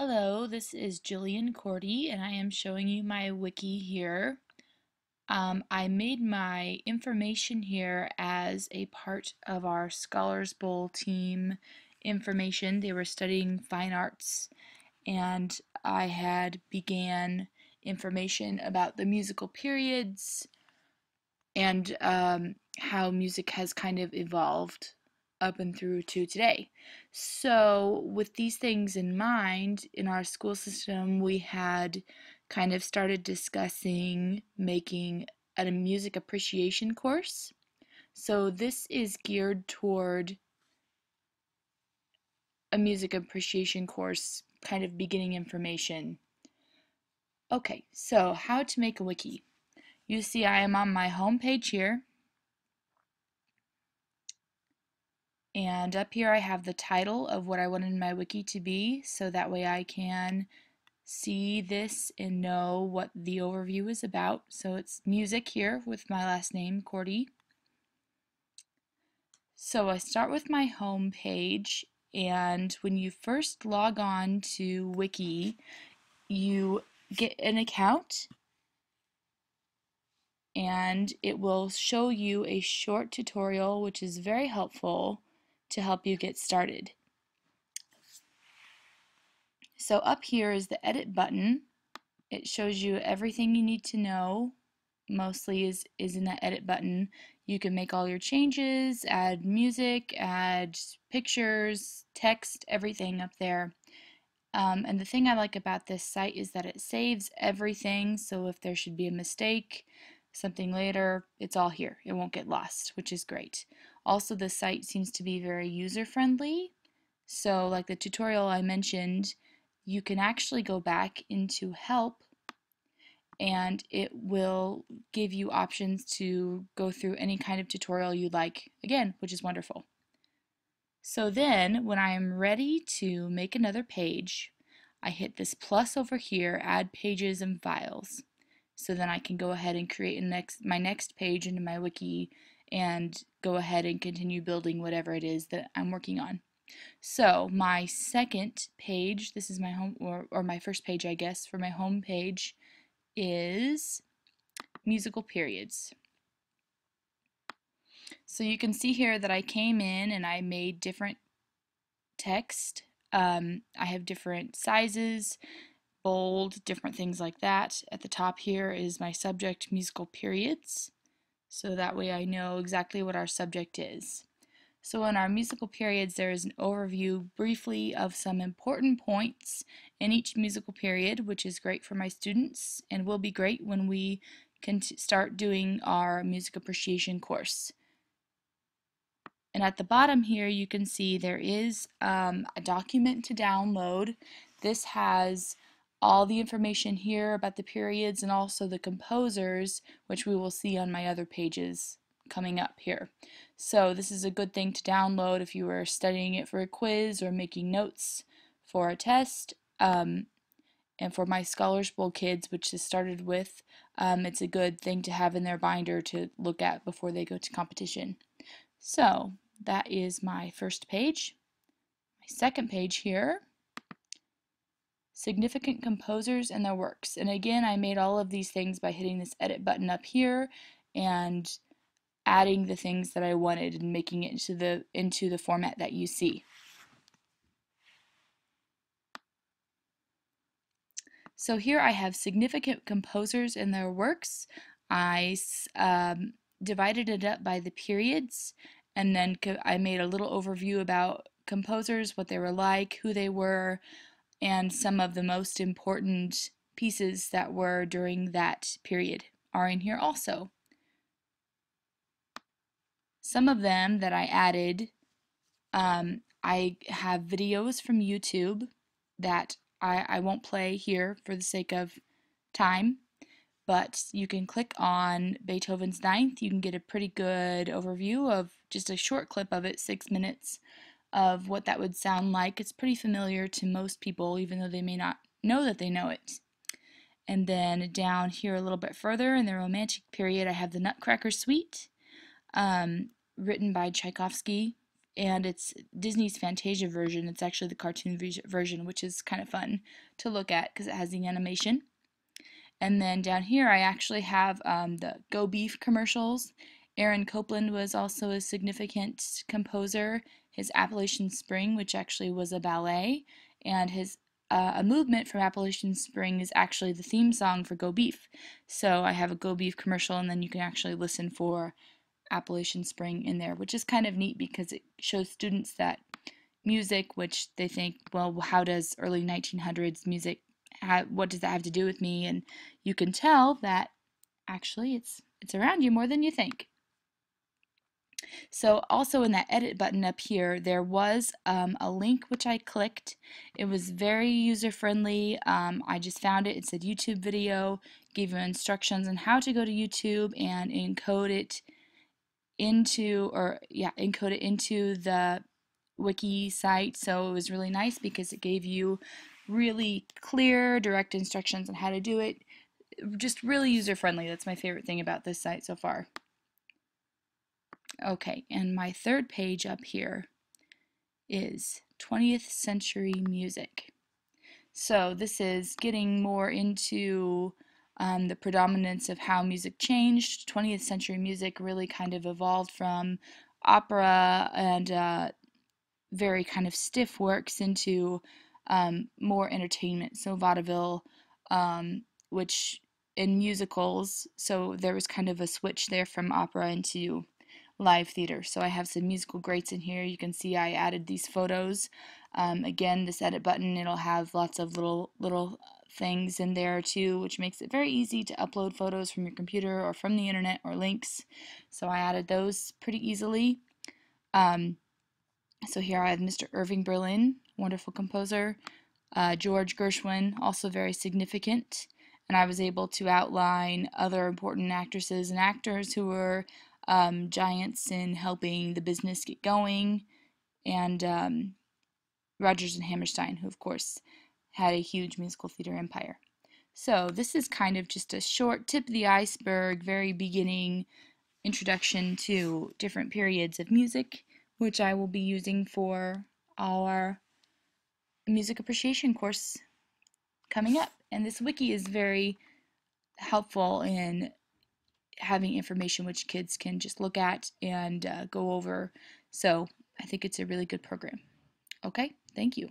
Hello, this is Jillian Cordy, and I am showing you my wiki here. I made my information here as a part of our Scholars Bowl team information. They were studying fine arts, and I had began information about the musical periods and how music has kind of evolved up and through to today. So, with these things in mind, in our school system, we had kind of started discussing making a music appreciation course. So, this is geared toward a music appreciation course, kind of beginning information. Okay, so how to make a wiki. You see, I am on my home page here. And up here I have the title of what I wanted my wiki to be, so that way I can see this and know what the overview is about. So it's music here with my last name, Cordy. So I start with my home page, and when you first log on to Wiki, you get an account, and it will show you a short tutorial, which is very helpful to help you get started. So up here is the edit button. It shows you everything you need to know. Mostly is in that edit button. You can make all your changes, add music, add pictures, text, everything up there. And the thing I like about this site is that it saves everything, so if there should be a mistake, something later, it's all here. It won't get lost, which is great. Also, the site seems to be very user-friendly. So like the tutorial I mentioned, you can actually go back into help and it will give you options to go through any kind of tutorial you like, again, which is wonderful. So then, when I am ready to make another page, I hit this plus over here, add pages and files. So then I can go ahead and create my next page into my wiki and go ahead and continue building whatever it is that I'm working on. So my second page, this is my home, or my first page I guess, for my home page is musical periods. So you can see here that I came in and I made different text. I have different sizes, bold, different things like that. At the top here is my subject, musical periods. So that way I know exactly what our subject is. So in our musical periods, there is an overview briefly of some important points in each musical period, which is great for my students and will be great when we can start doing our music appreciation course. And at the bottom here, you can see there is a document to download. This has all the information here about the periods and also the composers, which we will see on my other pages coming up here. So this is a good thing to download if you are studying it for a quiz or making notes for a test. And for my Scholars Bowl kids, which is started with, it's a good thing to have in their binder to look at before they go to competition. So that is my first page. My second page here, significant composers and their works. And again, I made all of these things by hitting this edit button up here and adding the things that I wanted and making it into the format that you see. So here I have significant composers and their works. I divided it up by the periods, and then I made a little overview about composers, what they were like, who they were, and some of the most important pieces that were during that period are in here also. Some of them that I added, I have videos from YouTube that I won't play here for the sake of time, but you can click on Beethoven's Ninth. You can get a pretty good overview of just a short clip of it, 6 minutes, of what that would sound like. It's pretty familiar to most people, even though they may not know that they know it. And then down here a little bit further in the Romantic period, I have the Nutcracker Suite, written by Tchaikovsky and it's Disney's Fantasia version. It's actually the cartoon version, which is kind of fun to look at because it has the animation. And then down here, I actually have the Go Beef commercials. Aaron Copland was also a significant composer. His Appalachian Spring, which actually was a ballet, and his a movement from Appalachian Spring is actually the theme song for Go Beef. So I have a Go Beef commercial, and then you can actually listen for Appalachian Spring in there, which is kind of neat because it shows students that music, which they think, well, how does early 1900s music, what does that have to do with me? And you can tell that actually it's around you more than you think. So also in that edit button up here, there was a link which I clicked. It was very user-friendly. I just found it. It said YouTube video, gave you instructions on how to go to YouTube and encode it into, encode it into the Wiki site. So it was really nice because it gave you really clear, direct instructions on how to do it. Just really user-friendly. That's my favorite thing about this site so far. Okay, and my third page up here is 20th century music. So this is getting more into the predominance of how music changed. 20th century music really kind of evolved from opera and very kind of stiff works into more entertainment. So vaudeville, which in musicals, so there was kind of a switch there from opera into live theater. So I have some musical greats in here. You can see I added these photos. Again, this edit button, it'll have lots of little things in there too, which makes it very easy to upload photos from your computer or from the internet or links. So I added those pretty easily. So here I have Mr. Irving Berlin, wonderful composer. George Gershwin, also very significant. And I was able to outline other important actresses and actors who were giants in helping the business get going, and Rodgers and Hammerstein, who of course had a huge musical theater empire. So this is kind of just a short tip of the iceberg, very beginning introduction to different periods of music, which I will be using for our music appreciation course coming up. And this wiki is very helpful in having information which kids can just look at and go over. So I think it's a really good program. Okay, thank you.